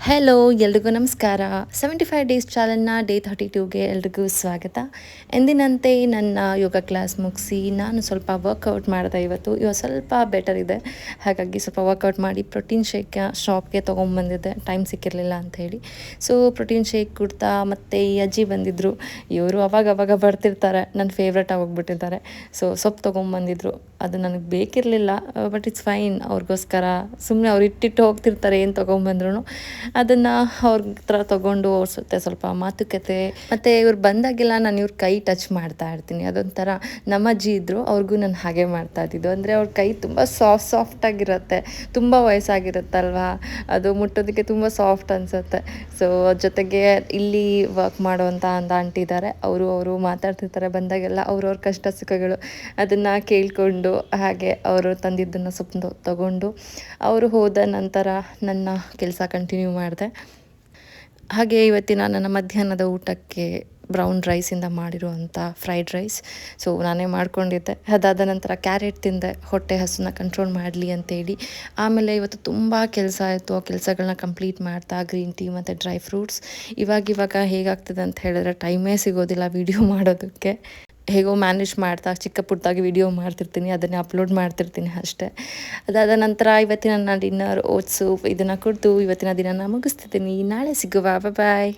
Hello ಎಲ್ರಿಗೂ ನಮಸ್ಕಾರ. 75 days ಚಾಲೆಂಜ್ನ day 32ಗೆ ಎಲ್ರಿಗೂ ಸ್ವಾಗತ. ಎಂದಿನಂತೆ ನನ್ನ ಯೋಗ ಕ್ಲಾಸ್ ಮುಗಿಸಿ ನಾನು ಸ್ವಲ್ಪ ವರ್ಕೌಟ್ ಮಾಡಿದೆ. ಇವತ್ತು ಸ್ವಲ್ಪ ಬೆಟರ್ ಇದೆ. ಹಾಗಾಗಿ ಸ್ವಲ್ಪ ವರ್ಕೌಟ್ ಮಾಡಿ ಪ್ರೋಟೀನ್ ಶೇಕ್ ಶಾಪ್ಗೆ ತೊಗೊಂಬಂದಿದ್ದೆ, ಟೈಮ್ ಸಿಕ್ಕಿರಲಿಲ್ಲ ಅಂಥೇಳಿ. ಸೊ ಪ್ರೋಟೀನ್ ಶೇಕ್ ಕುಡ್ತಾ ಮತ್ತು ಈ ಅಜ್ಜಿ ಬಂದಿದ್ದರು. ಇವರು ಅವಾಗ ಬರ್ತಿರ್ತಾರೆ, ನನ್ನ ಫೇವ್ರೇಟ್ ಆಗೋಗ್ಬಿಟ್ಟಿದ್ದಾರೆ. ಸೊ ಸೊಪ್ಪು ತೊಗೊಂಬಂದಿದ್ರು. ಅದು ನನಗೆ ಬೇಕಿರಲಿಲ್ಲ, ಬಟ್ ಇಟ್ಸ್ ಫೈನ್. ಅವ್ರಿಗೋಸ್ಕರ ಸುಮ್ಮನೆ ಅವ್ರು ಇಟ್ಟಿಟ್ಟು ಹೋಗ್ತಿರ್ತಾರೆ ಏನು ತೊಗೊಂಬಂದ್ರು. ಅದನ್ನು ಅವ್ರ ಹತ್ರ ತೊಗೊಂಡು ಅವ್ರ ಜೊತೆ ಸ್ವಲ್ಪ ಮಾತುಕತೆ, ಮತ್ತು ಇವ್ರು ಬಂದಾಗೆಲ್ಲ ನಾನು ಇವ್ರ ಕೈ ಟಚ್ ಮಾಡ್ತಾ ಇರ್ತೀನಿ. ಅದೊಂಥರ ನಮ್ಮ ಅಜ್ಜಿ ಇದ್ದರು, ಅವ್ರಿಗೂ ನಾನು ಹಾಗೆ ಮಾಡ್ತಾ ಇದ್ದಿದ್ದು. ಅಂದರೆ ಅವ್ರ ಕೈ ತುಂಬ ಸಾಫ್ಟಾಗಿರುತ್ತೆ, ತುಂಬ ವಯಸ್ಸಾಗಿರುತ್ತಲ್ವ, ಅದು ಮುಟ್ಟೋದಕ್ಕೆ ತುಂಬ ಸಾಫ್ಟ್ ಅನಿಸುತ್ತೆ. ಸೊ ಜೊತೆಗೆ ಇಲ್ಲಿ ವರ್ಕ್ ಮಾಡುವಂಥ ಒಂದು ಆಂಟಿ ಇದ್ದಾರೆ, ಅವರು ಮಾತಾಡ್ತಿರ್ತಾರೆ ಬಂದಾಗೆಲ್ಲ ಅವ್ರವ್ರ ಕಷ್ಟ ಸುಖಗಳು ಅದನ್ನು ಕೇಳಿಕೊಂಡು, ಹಾಗೆ ಅವರು ತಂದಿದ್ದನ್ನು ಸ್ವಲ್ಪ ತಗೊಂಡು ಅವರು ಹೋದ ನಂತರ ನನ್ನ ಕೆಲಸ ಕಂಟಿನ್ಯೂ ಮಾಡಿದೆ. ಹಾಗೆ ಇವತ್ತಿನ ನನ್ನ ಮಧ್ಯಾಹ್ನದ ಊಟಕ್ಕೆ ಬ್ರೌನ್ ರೈಸಿಂದ ಮಾಡಿರುವಂಥ ಫ್ರೈಡ್ ರೈಸ್. ಸೊ ನಾನೇ ಮಾಡ್ಕೊಂಡಿದ್ದೆ. ಅದಾದ ನಂತರ ಕ್ಯಾರೆಟ್ ತಿಂದೆ, ಹೊಟ್ಟೆ ಹಸುನ ಕಂಟ್ರೋಲ್ ಮಾಡಲಿ ಅಂತೇಳಿ. ಆಮೇಲೆ ಇವತ್ತು ತುಂಬ ಕೆಲಸ ಆಯಿತು. ಆ ಕೆಲಸಗಳನ್ನ ಕಂಪ್ಲೀಟ್ ಮಾಡ್ತಾ ಗ್ರೀನ್ ಟೀ ಮತ್ತು ಡ್ರೈ ಫ್ರೂಟ್ಸ್. ಇವಾಗ ಹೇಗಾಗ್ತದೆ ಅಂತ ಹೇಳಿದ್ರೆ ಟೈಮೇ ಸಿಗೋದಿಲ್ಲ ವಿಡಿಯೋ ಮಾಡೋದಕ್ಕೆ. ಹೇಗೋ ಮ್ಯಾನೇಜ್ ಮಾಡ್ತಾ ಚಿಕ್ಕ ಪುಟ್ಟದಾಗಿ ವಿಡಿಯೋ ಮಾಡ್ತಿರ್ತೀನಿ, ಅದನ್ನೇ ಅಪ್ಲೋಡ್ ಮಾಡ್ತಿರ್ತೀನಿ ಅಷ್ಟೇ. ಅದಾದ ನಂತರ ಇವತ್ತಿನ ನನ್ನ ಡಿನ್ನರ್ ಓಟ್ಸು ಇದನ್ನು ಕುಡಿದು ಇವತ್ತಿನ ದಿನನ ಮುಗಿಸ್ತಿದ್ದೀನಿ. ನಾಳೆ ಸಿಗುವ. ಬಾಯ್.